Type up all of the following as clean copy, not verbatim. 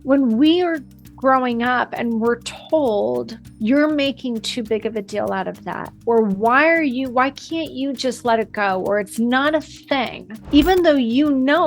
when we are growing up and we're told you're making too big of a deal out of that, or why can't you just let it go, or it's not a thing, even though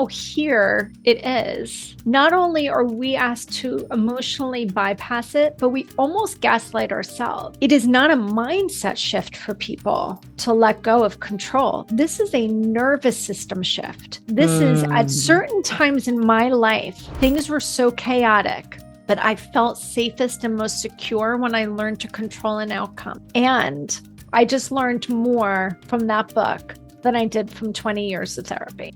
here it is. Not only are we asked to emotionally bypass it, but we almost gaslight ourselves. It is not a mindset shift for people to let go of control. This is a nervous system shift. This is at certain times in my life, things were so chaotic, but I felt safest and most secure when I learned to control an outcome. And I just learned more from that book than I did from 20 years of therapy.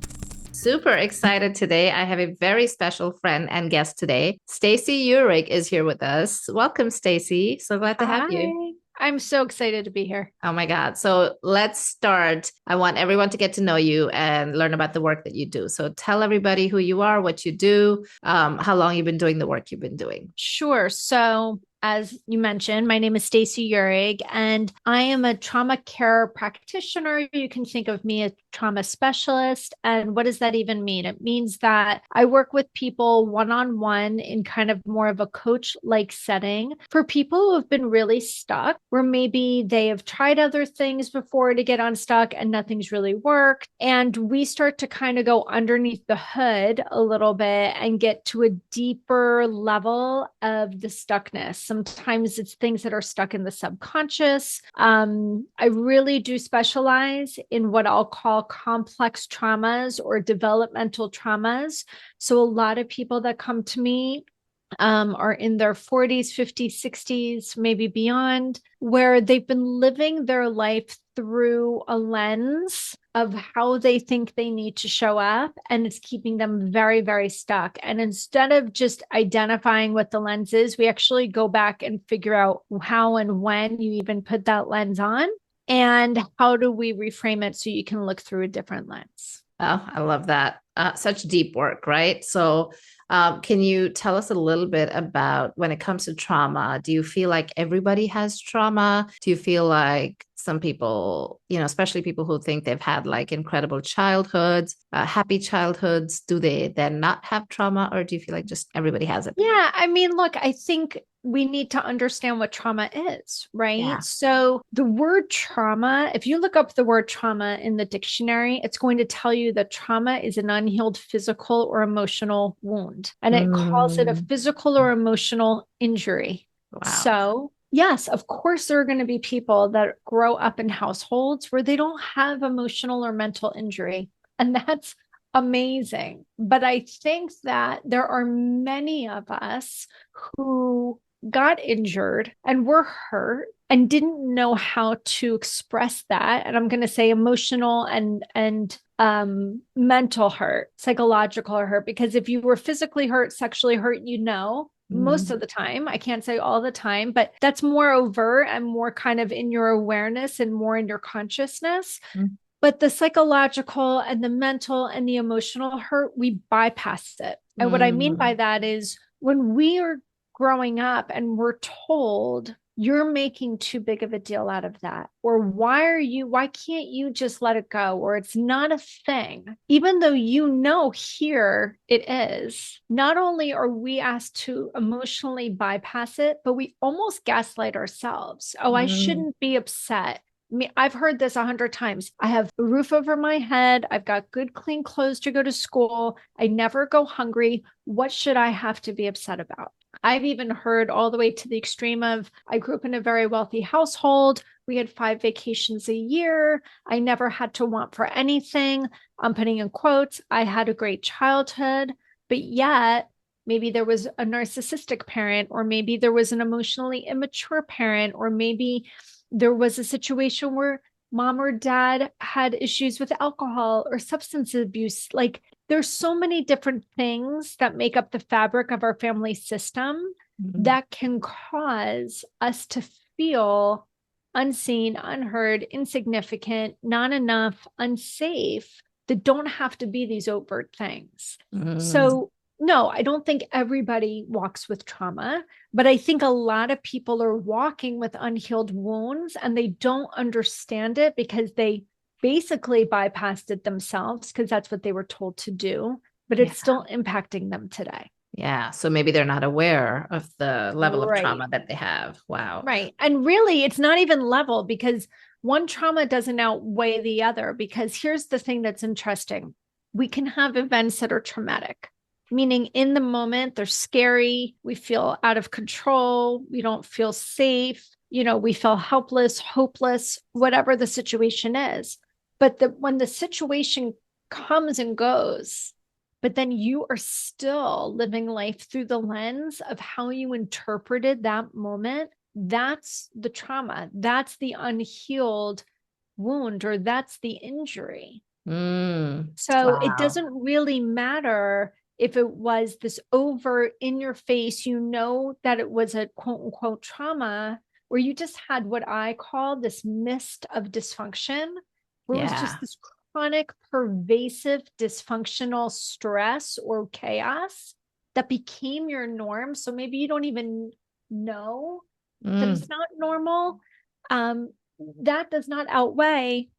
Super excited today. I have a very special friend and guest today. Stacey Uhrig is here with us. Welcome, Stacey. So glad to have you. Hi. I'm so excited to be here. Oh my God. So let's start. I want everyone to get to know you and learn about the work that you do. So tell everybody who you are, what you do, how long you've been doing the work you've been doing. Sure. So, as you mentioned, my name is Stacey Uhrig, and I am a trauma care practitioner. You can think of me as a trauma specialist. And what does that even mean? It means that I work with people one-on-one in kind of more of a coach-like setting for people who have been really stuck, where maybe they have tried other things before to get unstuck and nothing's really worked. And we start to kind of go underneath the hood a little bit and get to a deeper level of the stuckness. Sometimes it's things that are stuck in the subconscious. I really do specialize in what I'll call complex traumas or developmental traumas. So a lot of people that come to me are in their 40s, 50s, 60s, maybe beyond, where they've been living their life through a lens of how they think they need to show up, and it's keeping them very, very stuck. And instead of just identifying what the lens is, we actually go back and figure out how and when you even put that lens on, and how do we reframe it so you can look through a different lens. Oh, I love that. Such deep work, right? So, can you tell us a little bit about when it comes to trauma? Do you feel like everybody has trauma? Do you feel like some people, especially people who think they've had like incredible childhoods, happy childhoods, do they then not have trauma, or do you feel like just everybody has it? Yeah, I mean, look, I think we need to understand what trauma is, right? Yeah. So, the word trauma, if you look up the word trauma in the dictionary, it's going to tell you that trauma is an unhealed physical or emotional wound, and it calls it a Mm, physical or emotional injury. wow. So, yes, of course, there are going to be people that grow up in households where they don't have emotional or mental injury. And that's amazing. But I think that there are many of us who got injured and were hurt and didn't know how to express that. And I'm going to say emotional and mental hurt, psychological hurt, because if you were physically hurt, sexually hurt, most Mm, of the time, I can't say all the time, but that's more overt and more kind of in your awareness and more in your consciousness. mm, But the psychological and the mental and the emotional hurt, we bypass it. And what I mean by mm. that is when we are growing up and we're told you're making too big of a deal out of that, or why can't you just let it go, or it's not a thing, even though here it is. Not only are we asked to emotionally bypass it, but we almost gaslight ourselves. Oh, I Mm. shouldn't be upset. I mean, I've heard this 100 times. I have a roof over my head. I've got good, clean clothes to go to school. I never go hungry. What should I have to be upset about? I've even heard all the way to the extreme of I grew up in a very wealthy household. We had 5 vacations a year. I never had to want for anything. I'm putting in quotes. I had a great childhood, but yet maybe there was a narcissistic parent, or maybe there was an emotionally immature parent, or maybe there was a situation where mom or dad had issues with alcohol or substance abuse. Like there's so many different things that make up the fabric of our family system Mm. that can cause us to feel unseen, unheard, insignificant, not enough, unsafe, that don't have to be these overt things. Mm. So, no, I don't think everybody walks with trauma, but I think a lot of people are walking with unhealed wounds and they don't understand it because they basically bypassed it themselves because that's what they were told to do, but Yeah. it's still impacting them today. Yeah. So maybe they're not aware of the level of Right. trauma that they have. Wow. Right. And really, it's not even level because one trauma doesn't outweigh the other. Because here's the thing that's interesting: we can have events that are traumatic, meaning in the moment, they're scary. We feel out of control. We don't feel safe. We feel helpless, hopeless, whatever the situation is. But when the situation comes and goes, but then you are still living life through the lens of how you interpreted that moment, that's the trauma. That's the unhealed wound, or that's the injury. Mm, So it wow. doesn't really matter if it was this over in your face, that it was a quote unquote trauma, where you just had what I call this mist of dysfunction, where it was just Yeah. this chronic, pervasive, dysfunctional stress or chaos that became your norm. So maybe you don't even know that Mm, it's not normal. Um, that does not outweigh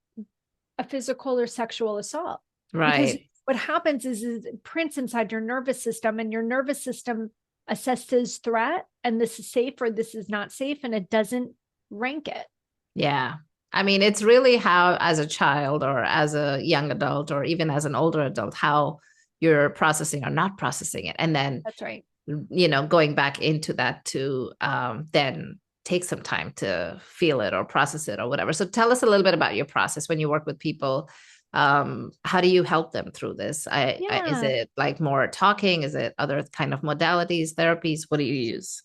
a physical or sexual assault, because right. what happens is it prints inside your nervous system, and your nervous system assesses threat, and this is safe or this is not safe, and it doesn't rank it. Yeah. I mean, it's really how, as a child or as a young adult or even as an older adult, how you're processing or not processing it. And then, That's right. going back into that to then take some time to feel it or process it or whatever. So tell us a little bit about your process when you work with people. How do you help them through this? Is Yeah. it like more talking? Is it other kind of modalities, therapies? What do you use?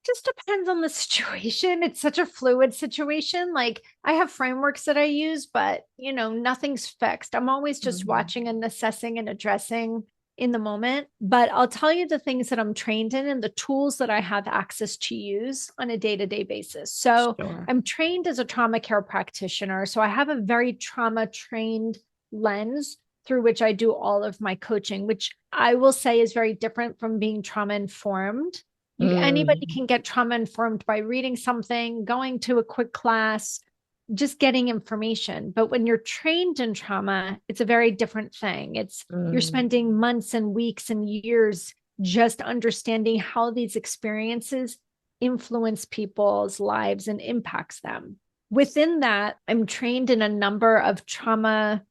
Just depends on the situation. It's such a fluid situation. Like, I have frameworks that I use, but nothing's fixed. I'm always just Mhm. watching and assessing and addressing in the moment. But I'll tell you the things that I'm trained in and the tools that I have access to use on a day-to-day basis. So Sure. I'm trained as a trauma care practitioner. So I have a very trauma trained lens through which I do all of my coaching, which I will say is very different from being trauma informed. Anybody Mm, can get trauma informed by reading something, going to a quick class, just getting information. But when you're trained in trauma, it's a very different thing. You're mm, spending months and weeks and years just understanding how these experiences influence people's lives and impacts them. Within that, I'm trained in a number of trauma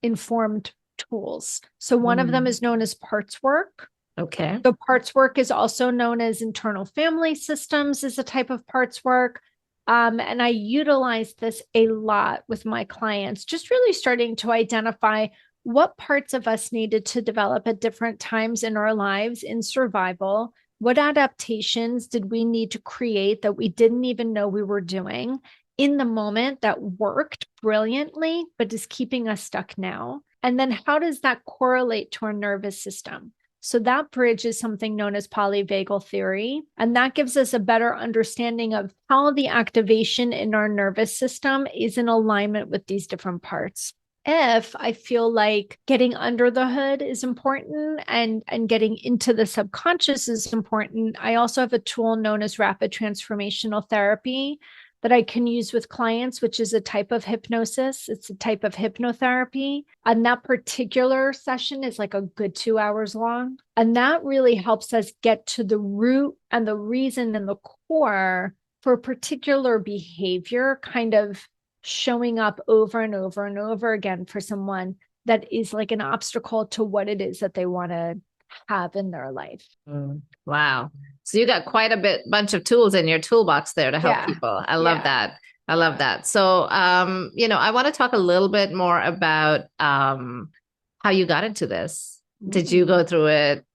informed tools. So one of them mm. is known as parts work. Okay. So parts work is also known as internal family systems, is a type of parts work. And I utilize this a lot with my clients, just really starting to identify what parts of us needed to develop at different times in our lives in survival. What adaptations did we need to create that we didn't even know we were doing in the moment that worked brilliantly, but is keeping us stuck now? And then how does that correlate to our nervous system? So that bridge is something known as polyvagal theory. And that gives us a better understanding of how the activation in our nervous system is in alignment with these different parts. If I feel like getting under the hood is important, and getting into the subconscious is important, I also have a tool known as rapid transformational therapy that I can use with clients, which is a type of hypnosis. It's a type of hypnotherapy. And that particular session is like a good 2 hours long. And that really helps us get to the root and the reason and the core for a particular behavior kind of showing up over and over and over again for someone that is like an obstacle to what it is that they want to have in their life. Mm, wow. So you got quite a bunch of tools in your toolbox there to help Yeah. people. I love Yeah. that. I love that. So, I want to talk a little bit more about how you got into this. Did you Mm. go through it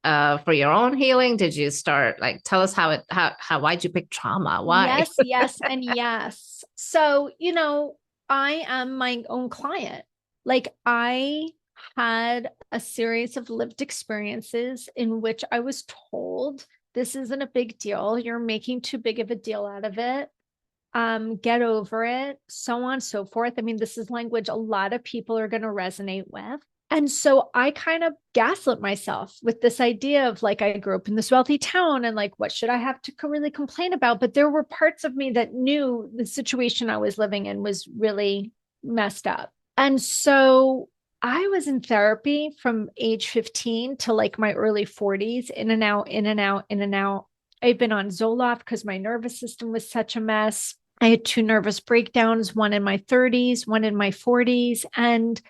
for your own healing? Did you start like tell us why'd you pick trauma? Why? Yes, yes, and yes. So, I am my own client. Like, I had a series of lived experiences in which I was told this isn't a big deal. You're making too big of a deal out of it. Get over it, so on and so forth. I mean, this is language a lot of people are going to resonate with. And so I kind of gaslit myself with this idea of like, I grew up in this wealthy town and like, what should I have to really complain about? But there were parts of me that knew the situation I was living in was really messed up. And so I was in therapy from age 15 to like my early 40s, in and out, in and out, in and out. I've been on Zoloft because my nervous system was such a mess. I had two nervous breakdowns, one in my 30s, one in my 40s. And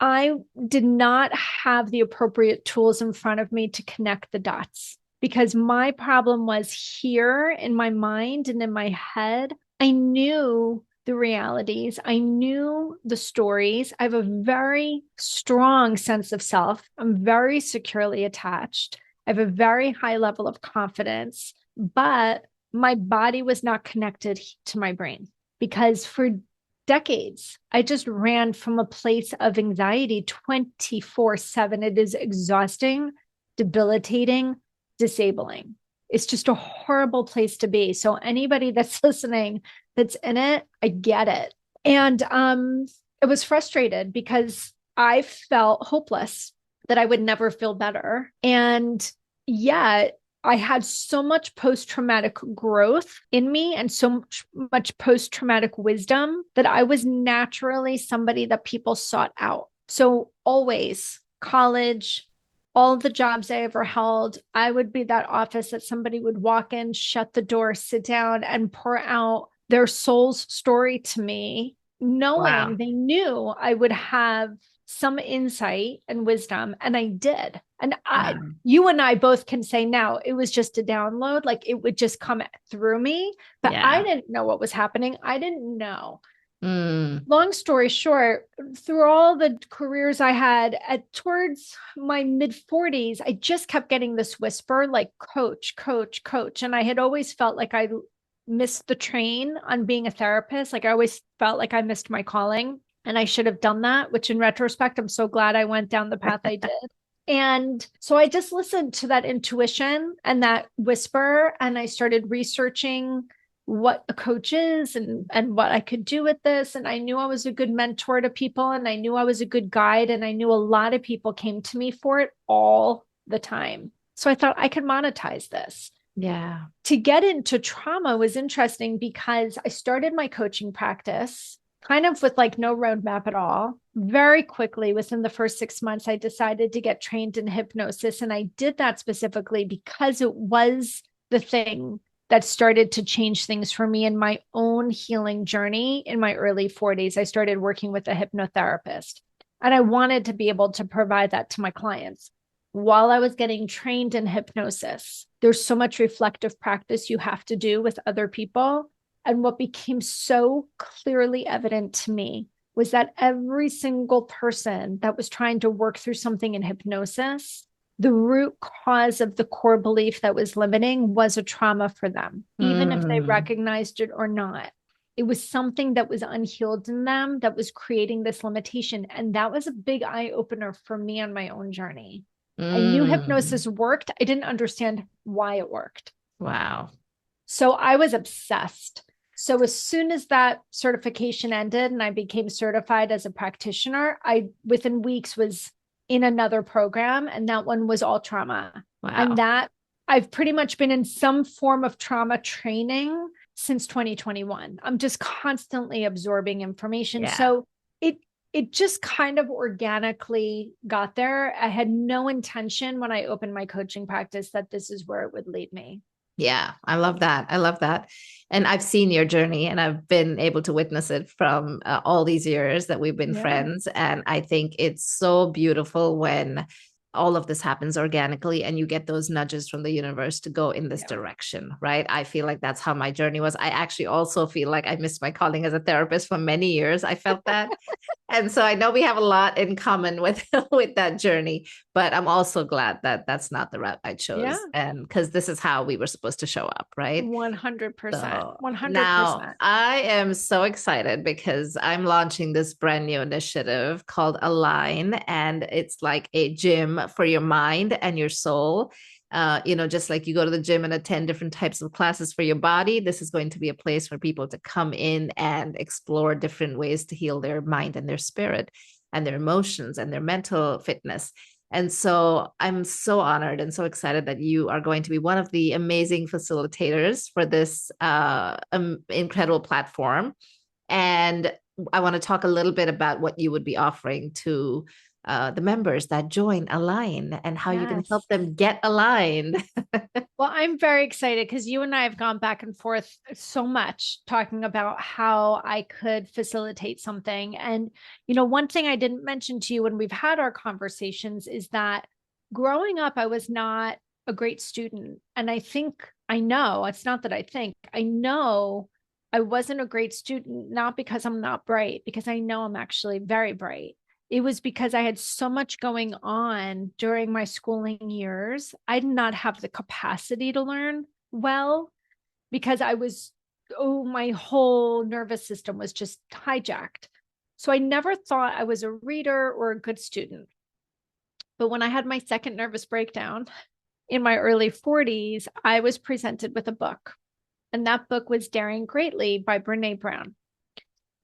I did not have the appropriate tools in front of me to connect the dots because my problem was here in my mind and in my head. I knew the realities. I knew the stories. I have a very strong sense of self. I'm very securely attached. I have a very high level of confidence, but my body was not connected to my brain because for decades, I just ran from a place of anxiety 24/7. It is exhausting, debilitating, disabling. It's just a horrible place to be. So, anybody that's listening that's in it, I get it. And it was frustrated because I felt hopeless that I would never feel better. And yet I had so much post traumatic growth in me and so much post traumatic wisdom that I was naturally somebody that people sought out. So, always college, all the jobs I ever held, I would be that office that somebody would walk in, shut the door, sit down, and pour out their soul's story to me, knowing Wow. they knew I would have some insight and wisdom. And I did. And Wow. you and I both can say now it was just a download, like it would just come through me, but I Yeah. didn't know what was happening. I didn't know. Mm. Long story short, through all the careers I had at towards my mid 40s, I just kept getting this whisper like coach, coach, coach. And I had always felt like I missed the train on being a therapist. Like I always felt like I missed my calling and I should have done that, which in retrospect, I'm so glad I went down the path I did. And so I just listened to that intuition and that whisper, and I started researching what a coach is and what I could do with this. And I knew I was a good mentor to people, and I knew I was a good guide, and I knew a lot of people came to me for it all the time. So I thought I could monetize this. Yeah. To get into trauma was interesting because I started my coaching practice kind of with like no roadmap at all. Very quickly, within the first 6 months, I decided to get trained in hypnosis. And I did that specifically because it was the thing that started to change things for me in my own healing journey in my early 40s. I started working with a hypnotherapist, and I wanted to be able to provide that to my clients. While I was getting trained in hypnosis, there's so much reflective practice you have to do with other people. And what became so clearly evident to me was that every single person that was trying to work through something in hypnosis, the root cause of the core belief that was limiting was a trauma for them, even if they Mm. recognized it or not. It was something that was unhealed in them that was creating this limitation. And that was a big eye opener for me on my own journey. I knew Mm. hypnosis worked. I didn't understand why it worked. Wow. So I was obsessed. So as soon as that certification ended and I became certified as a practitioner, I within weeks was in another program, and that one was all trauma. And Wow. that I've pretty much been in some form of trauma training since 2021. I'm just constantly absorbing information. Yeah. So it it just kind of organically got there. I had no intention when I opened my coaching practice that this is where it would lead me. Yeah, I love that. I love that. And I've seen your journey and I've been able to witness it from all these years that we've been Yeah. friends. And I think it's so beautiful when all of this happens organically and you get those nudges from the universe to go in this Yeah. direction, right? I feel like that's how my journey was. I actually also feel like I missed my calling as a therapist for many years. I felt that. And so I know we have a lot in common with with that journey, but I'm also glad that that's not the route I Yeah. chose, and because this is how we were supposed to show up, right? 100%. So now 100%. I am so excited because I'm launching this brand new initiative called Align, and it's like a gym for your mind and your soul. Just like you go to the gym and attend different types of classes for your body, this is going to be a place for people to come in and explore different ways to heal their mind and their spirit and their emotions and their mental fitness. And so I'm so honored and so excited that you are going to be one of the amazing facilitators for this incredible platform. And I want to talk a little bit about what you would be offering to the members that join align and how you can help Yes. them get aligned. Well, I'm very excited because you and I have gone back and forth so much talking about how I could facilitate something. And, one thing I didn't mention to you when we've had our conversations is that growing up, I was not a great student. And I know, it's not that I know I wasn't a great student, not because I'm not bright, because I know I'm actually very bright. It was because I had so much going on during my schooling years. I did not have the capacity to learn well because my whole nervous system was just hijacked. So I never thought I was a reader or a good student. But when I had my second nervous breakdown in my early 40s, I was presented with a book. And that book was Daring Greatly by Brene Brown.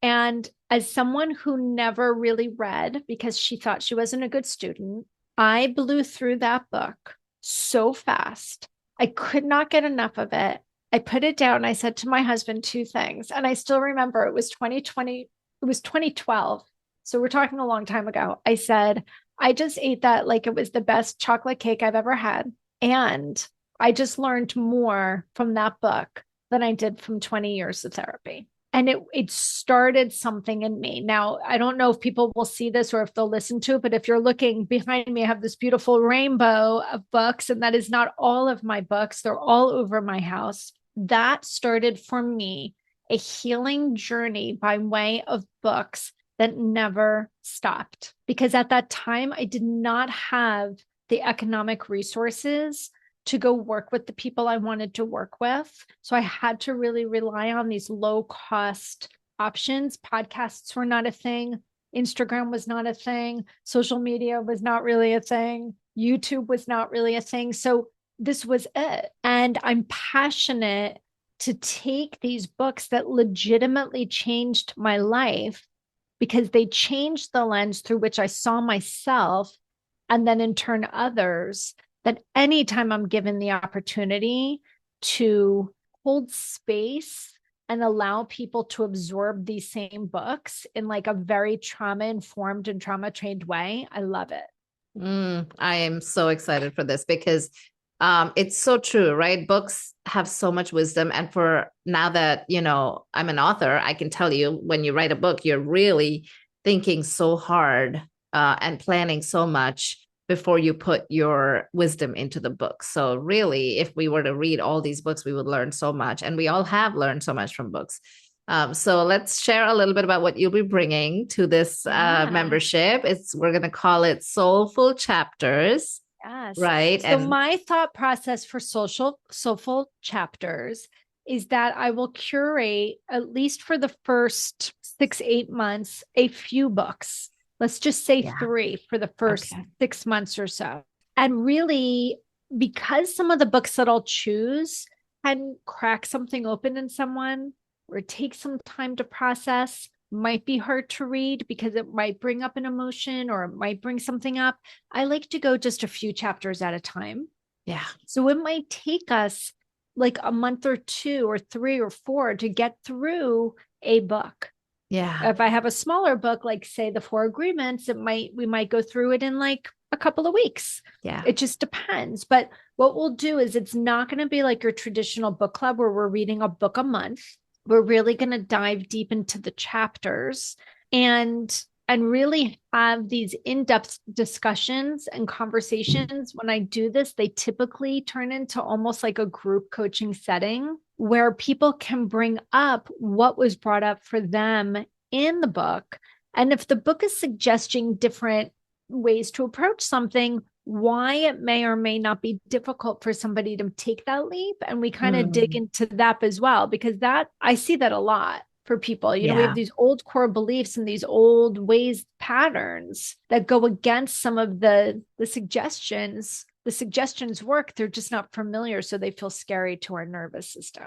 And as someone who never really read because she thought she wasn't a good student, I blew through that book so fast. I could not get enough of it. I put it down. I said to my husband two things. And I still remember it was 2020, it was 2012. So we're talking a long time ago. I said, I just ate that like it was the best chocolate cake I've ever had. And I just learned more from that book than I did from 20 years of therapy. And it started something in me. Now, I don't know if people will see this or if they'll listen to it, but if you're looking behind me, I have this beautiful rainbow of books, and that is not all of my books. They're all over my house. That started for me a healing journey by way of books that never stopped. Because at that time, I did not have the economic resources to go work with the people I wanted to work with. So I had to really rely on these low cost options. Podcasts were not a thing. Instagram was not a thing. Social media was not really a thing. YouTube was not really a thing. So this was it. And I'm passionate to take these books that legitimately changed my life because they changed the lens through which I saw myself and then in turn others, that anytime I'm given the opportunity to hold space and allow people to absorb these same books in like a very trauma informed and trauma trained way, I love it. I am so excited for this because it's so true, right? Books have so much wisdom. And for now that, I'm an author, I can tell you when you write a book, you're really thinking so hard and planning so much before you put your wisdom into the book. So really, if we were to read all these books, we would learn so much. And we all have learned so much from books. So let's share a little bit about what you'll be bringing to this membership. We're going to call it Soulful Chapters. Yes. Right. So my thought process for soulful chapters is that I will curate, at least for the first 6-8 months, a few books. Let's just say 3 for the first 6 months or so. And really, because some of the books that I'll choose can crack something open in someone or take some time to process, might be hard to read because it might bring up an emotion or it might bring something up. I like to go just a few chapters at a time. Yeah. So it might take us like a month or 2 or 3 or 4 to get through a book. Yeah. If I have a smaller book, like say the 4 Agreements, we might go through it in like a couple of weeks. Yeah. It just depends. But what we'll do is it's not going to be like your traditional book club where we're reading a book a month. We're really going to dive deep into the chapters and really have these in-depth discussions and conversations. When I do this, they typically turn into almost like a group coaching setting where people can bring up what was brought up for them in the book. And if the book is suggesting different ways to approach something, why it may or may not be difficult for somebody to take that leap. And we kind of dig into that as well, because I see that a lot for people. We have these old core beliefs and these old ways, patterns that go against some of the suggestions. The suggestions work, they're just not familiar. So they feel scary to our nervous system.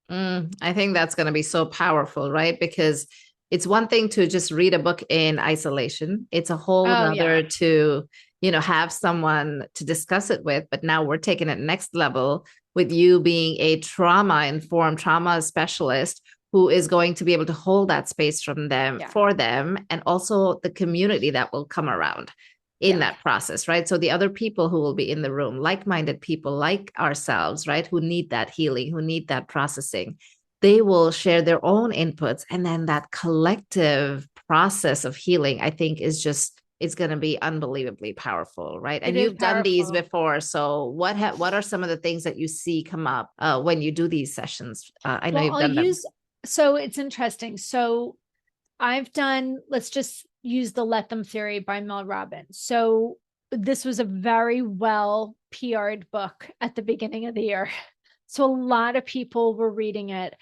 I think that's going to be so powerful, right? Because it's one thing to just read a book in isolation. It's a whole nother to, have someone to discuss it with. But now we're taking it next level with you being a trauma-informed trauma specialist who is going to be able to hold that space for them, and also the community that will come around. in that process, right? So the other people who will be in the room, like-minded people like ourselves, right, who need that healing, who need that processing, they will share their own inputs. And then that collective process of healing, I think, is just, it's going to be unbelievably powerful, right? It And is you've done these powerful. before. So what are some of the things that you see come up when you do these sessions? I know Well, you've I'll done them. use, so it's interesting. So I've done, let's just use the Let Them theory by Mel Robbins. So this was a very well PR'd book at the beginning of the year. So a lot of people were reading it.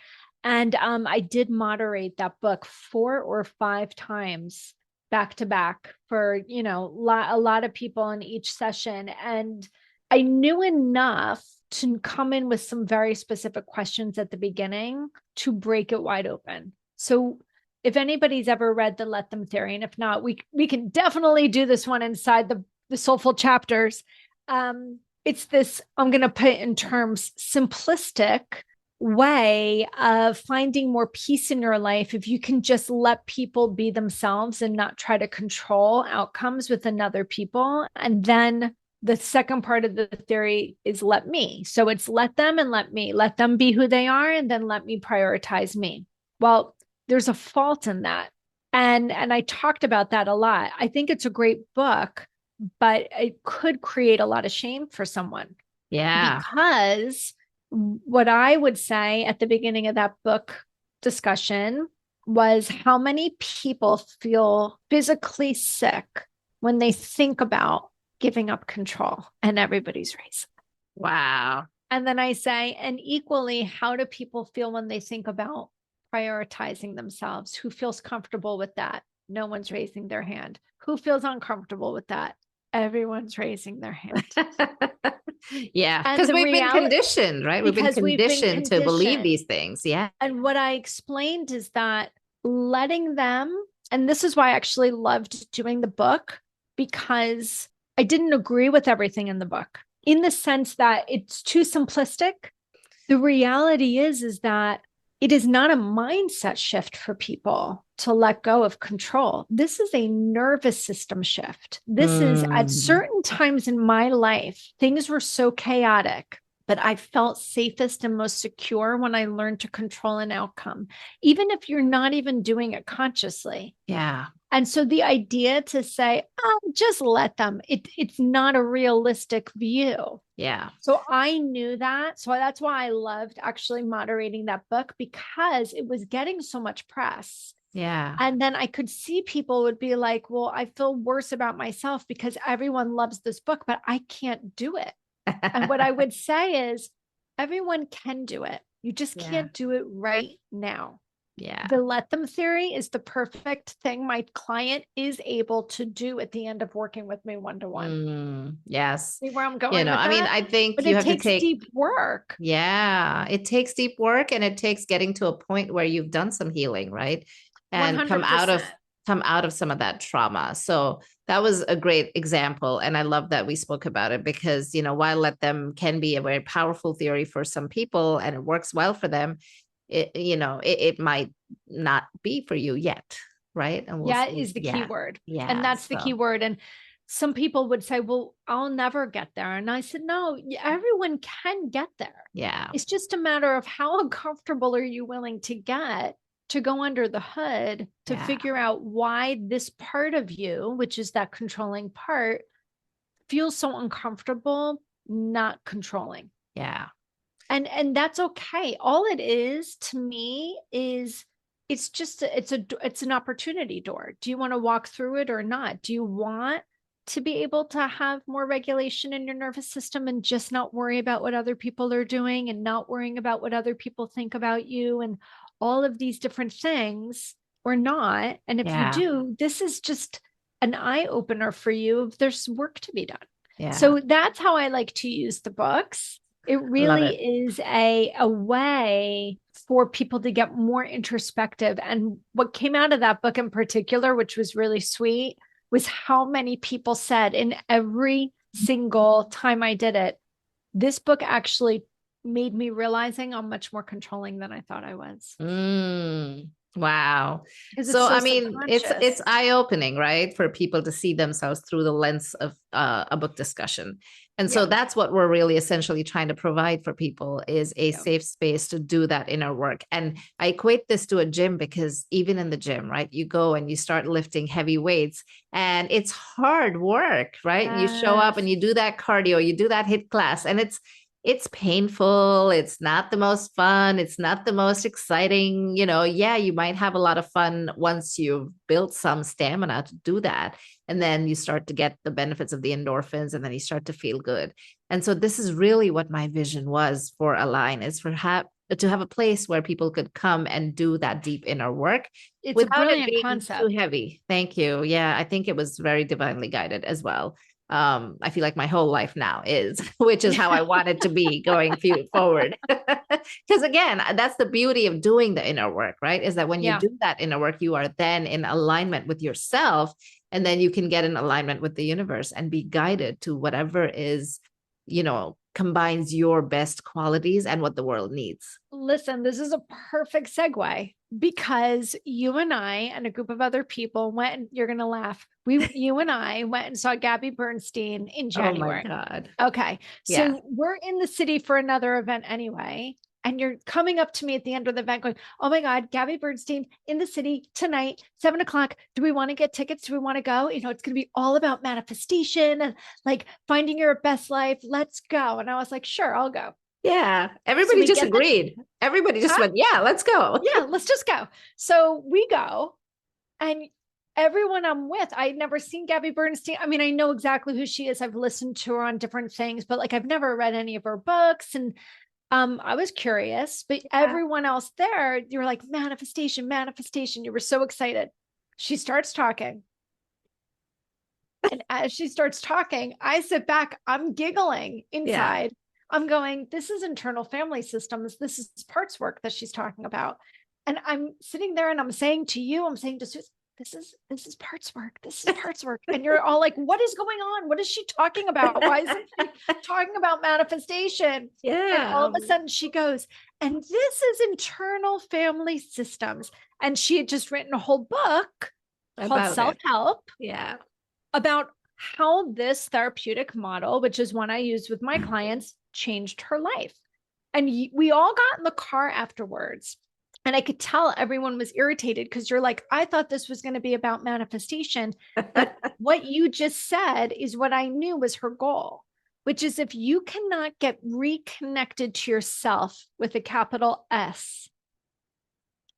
And I did moderate that book 4 or 5 times back to back for, a lot of people in each session. And I knew enough to come in with some very specific questions at the beginning to break it wide open. So if anybody's ever read the Let Them theory, and if not, we can definitely do this one inside the Soulful chapters. It's this, I'm going to put it in terms, simplistic way of finding more peace in your life if you can just let people be themselves and not try to control outcomes with another people. And then the second part of the theory is let me. So it's let them and let them be who they are, and then let me prioritize me. Well, there's a fault in that. And I talked about that a lot. I think it's a great book, but it could create a lot of shame for someone, Yeah. because what I would say at the beginning of that book discussion was how many people feel physically sick when they think about giving up control, and everybody's racing. Wow. And then I say, and equally, how do people feel when they think about prioritizing themselves? Who feels comfortable with that? No one's raising their hand. Who feels uncomfortable with that? Everyone's raising their hand. Yeah, And because the we've been reality, conditioned, right? We've been because we've been conditioned to believe conditioned. these things. Yeah. And what I explained is that letting them, and this is why I actually loved doing the book, because I didn't agree with everything in the book in the sense that it's too simplistic. The reality is that it is not a mindset shift for people to let go of control. This is a nervous system shift. This is, at Mm, certain times in my life, things were so chaotic, but I felt safest and most secure when I learned to control an outcome, even if you're not even doing it consciously. yeah. And so the idea to say, oh, just let them, it's not a realistic view. Yeah. So I knew that. So that's why I loved actually moderating that book, because it was getting so much press. Yeah. And then I could see people would be like, well, I feel worse about myself because everyone loves this book, but I can't do it. And what I would say is, everyone can do it. You just Yeah. can't do it right now. Yeah. The let them theory is the perfect thing my client is able to do at the end of working with me one to one. Yes. See where I'm going with I mean, that? I think But you it have to takes take, deep work. yeah, it takes deep work and it takes getting to a point where you've done some healing, right? And 100%. come out of some of that trauma. So that was a great example. And I love that we spoke about it because, while let them can be a very powerful theory for some people and it works well for them, it might not be for you yet, right? And we'll Yeah, see. is the key Yeah. word. And Yeah. that's the key So, word. And some people would say, well, I'll never get there. And I said, no, everyone can get there. yeah. It's just a matter of how uncomfortable are you willing to get to go under the hood to Yeah. figure out why this part of you, which is that controlling part, feels so uncomfortable not controlling. Yeah. And that's okay. All it is to me is, it's an opportunity door. Do you want to walk through it or not? Do you want to be able to have more regulation in your nervous system and just not worry about what other people are doing and not worrying about what other people think about you and all of these different things, or not? And if you Yeah. do, this is just an eye opener for you if there's work to be done. Yeah. So that's how I like to use the books. It Love really it. is a way for people to get more introspective. And what came out of that book in particular, which was really sweet, was how many people said in every single time I did it, this book actually made me realizing I'm much more controlling than I thought I was. Mm, Wow. because it's So so I mean, it's subconscious. eye-opening, right? For people to see themselves through the lens of a book discussion. And so Yeah. that's what we're really essentially trying to provide for people is a Yeah. safe space to do that inner work. And I equate this to a gym because even in the gym, right? You go and you start lifting heavy weights and it's hard work, right? You show up and Yes. you do that cardio, you do that HIIT class, and it's painful. It's not the most fun. It's not the most exciting. Yeah, you might have a lot of fun once you've built some stamina to do that. And then you start to get the benefits of the endorphins and then you start to feel good. And so this is really what my vision was for Align is to have a place where people could come and do that deep inner work It's a without it brilliant being too concept. heavy. Thank you. Yeah, I think it was very divinely guided as well. I feel like my whole life now is, which is how I want it to be going forward. Because again, that's the beauty of doing the inner work, right? Is that when you Yeah. do that inner work, you are then in alignment with yourself, and then you can get in alignment with the universe and be guided to whatever is, combines your best qualities and what the world needs. Listen, this is a perfect segue because you and I and a group of other people went, and you're going to laugh. You and I went and saw Gabby Bernstein in Oh my January. God. Okay. Yeah. So we're in the city for another event anyway. And you're coming up to me at the end of the event going, oh my God, Gabby Bernstein in the city tonight, 7 o'clock. Do we want to get tickets? Do we want to go? It's going to be all about manifestation and like finding your best life. Let's go. And I was like, sure, I'll go. Yeah. So Everybody we just get the, agreed. Everybody just huh? went, yeah, let's go. Yeah, let's just go. So we go. And everyone I'm with, I'd never seen Gabby Bernstein. I mean, I know exactly who she is. I've listened to her on different things, but like I've never read any of her books. And I was curious, but Yeah. everyone else there, you were like, manifestation, manifestation. You were so excited. She starts talking. And as she starts talking, I sit back, I'm giggling Yeah. inside. I'm going, this is internal family systems. This is parts work that she's talking about. And I'm sitting there and I'm saying to you, I'm saying to Susan, this is parts work. This is parts work. And you're all like, what is going on? What is she talking about? Why isn't she talking about manifestation? And all Yeah. of a sudden she goes, and this is internal family systems. And she had just written a whole book called About it. Self-Help Yeah. about how this therapeutic model, which is one I use with my clients, changed her life. And we all got in the car afterwards. And I could tell everyone was irritated because you're like, I thought this was going to be about manifestation. But what you just said is what I knew was her goal, which is if you cannot get reconnected to yourself with a capital S,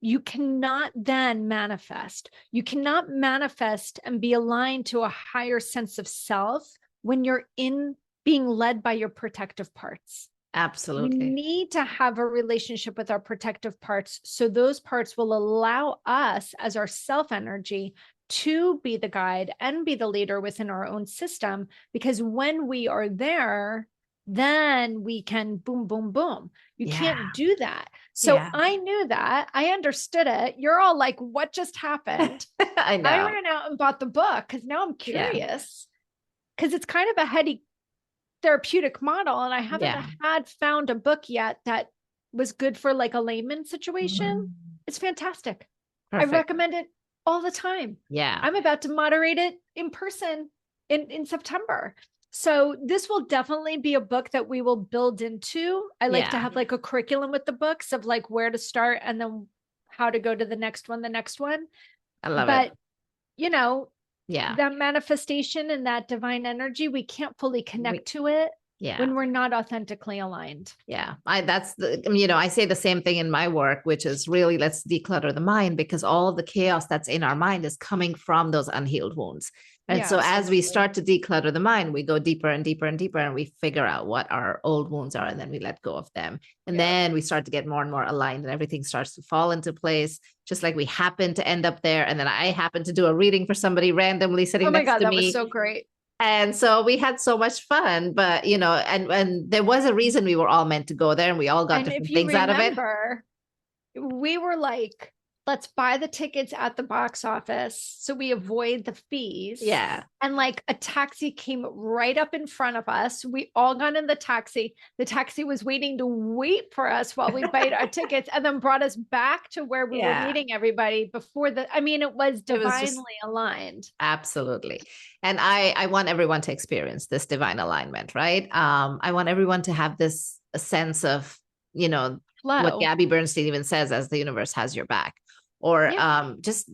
you cannot then manifest. You cannot manifest and be aligned to a higher sense of self when you're in being led by your protective parts. We Absolutely. need to have a relationship with our protective parts so those parts will allow us as our self energy to be the guide and be the leader within our own system. Because when we are there, then we can boom, boom, boom. You can't do that. So Yeah. I knew that. I understood it. You're all like, what just happened? I I know. ran out and bought the book because now I'm Yeah. curious because it's kind of a heady therapeutic model. And I haven't Yeah. found a book yet that was good for like a layman situation. Mhm. It's fantastic. I Perfect. recommend it all the time. Yeah. I'm about to moderate it in person in September. So this will definitely be a book that we will build into. I like to Yeah. have like a curriculum with the books of like where to start and then how to go to the next one. I love it. But you know, Yeah. that manifestation and that divine energy, we can't fully connect to it Yeah. when we're not authentically aligned. Yeah. I say the same thing in my work, which is really let's declutter the mind because all the chaos that's in our mind is coming from those unhealed wounds. And Yeah, so as we absolutely. start to declutter the mind, we go deeper and deeper and deeper and we figure out what our old wounds are and then we let go of them. And Yeah. then we start to get more and more aligned and everything starts to fall into place, just like we happen to end up there. And then I happen to do a reading for somebody randomly Oh sitting my next God, to that was me. so great. And so we had so much fun, but and there was a reason we were all meant to go there and we all got And if different you things out of it. remember, we were like let's buy the tickets at the box office so we avoid the fees. Yeah. And like a taxi came right up in front of us. We all got in the taxi. The taxi was waiting to wait for us while we bought our tickets and then brought us back to where we were Yeah. meeting everybody before I mean, it was It was just divinely aligned. absolutely. And I want everyone to experience this divine alignment, right? I want everyone to have this sense of, you know, what Flow. Gabby Bernstein even says as the universe has your back, or Yeah. just,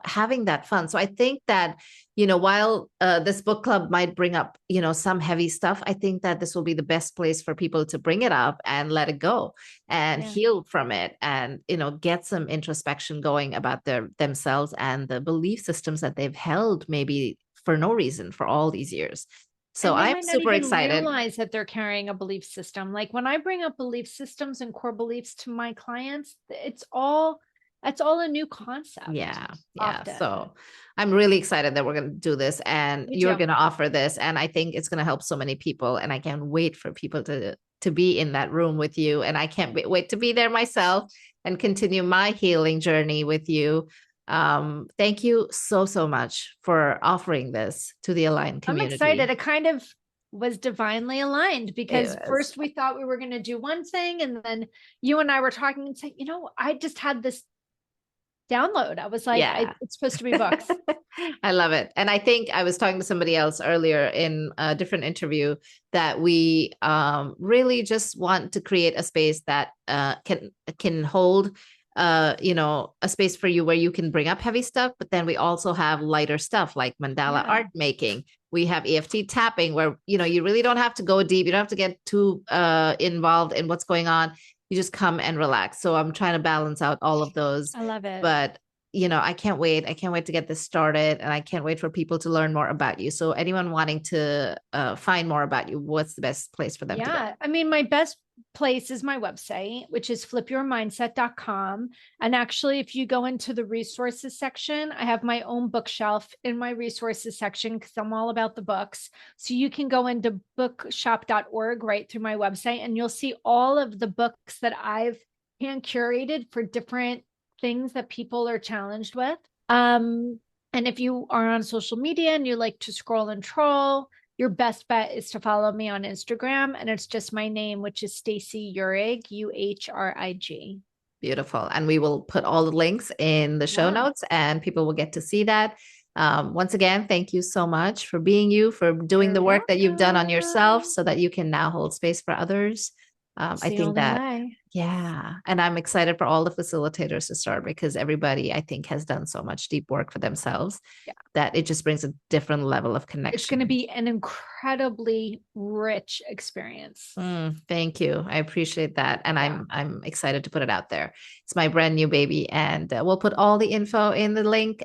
having that fun. So I think that, while this book club might bring up, some heavy stuff, I think that this will be the best place for people to bring it up and let it go and Yeah. heal from it, and, get some introspection going about themselves and the belief systems that they've held maybe for no reason for all these years. So And they I'm might not super even excited. realize that they're carrying a belief system. Like when I bring up belief systems and core beliefs to my clients, that's all a new concept Yeah, yeah. often. So I'm really excited that we're going to do this and Me you're too. going to offer this, and I think it's going to help so many people, and I can't wait for people to be in that room with you, and I can't wait to be there myself and continue my healing journey with you. Thank you so much for offering this to the Aligned I'm excited. community. It kind of was divinely aligned It because was. first we thought we were going to do one thing, and then you and I were talking and saying, I just had this download. I was like, Yeah. it's supposed to be books. I love it. And I think I was talking to somebody else earlier in a different interview that we really just want to create a space that can hold a space for you where you can bring up heavy stuff, but then we also have lighter stuff like mandala Yeah. art making. We have EFT tapping where you really don't have to go deep. You don't have to get too involved in what's going on. You just come and relax. So I'm trying to balance out all of those, I love it. but I can't wait. I can't wait to get this started, and I can't wait for people to learn more about you. So anyone wanting to find more about you, what's the best place for them to go? Yeah. I mean, my best place is my website, which is flipyourmindset.com. And actually, if you go into the resources section, I have my own bookshelf in my resources section because I'm all about the books. So you can go into bookshop.org right through my website, and you'll see all of the books that I've hand curated for different things that people are challenged with. And if you are on social media and you like to scroll and troll, your best bet is to follow me on Instagram. And it's just my name, which is Stacey Uhrig, Uhrig. Beautiful. And we will put all the links in the show Yeah. notes, and people will get to see that. Once again, thank you so much for being you, for doing You're the work that you've done on yourself welcome. so that you can now hold space for others. It's I the think only that, way. yeah. And I'm excited for all the facilitators to start, because everybody, I think, has done so much deep work for themselves Yeah. that it just brings a different level of It's going to connection. be an incredibly rich experience. Thank you. I appreciate that, and Yeah. I'm excited to put it out there. It's my brand new baby, and we'll put all the info in the link.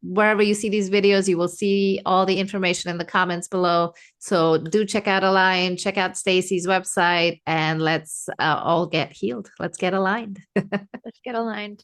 Wherever you see these videos, you will see all the information in the comments below. So do check out Align, check out Stacey's website, and let's all get healed. Let's get aligned. Let's get aligned.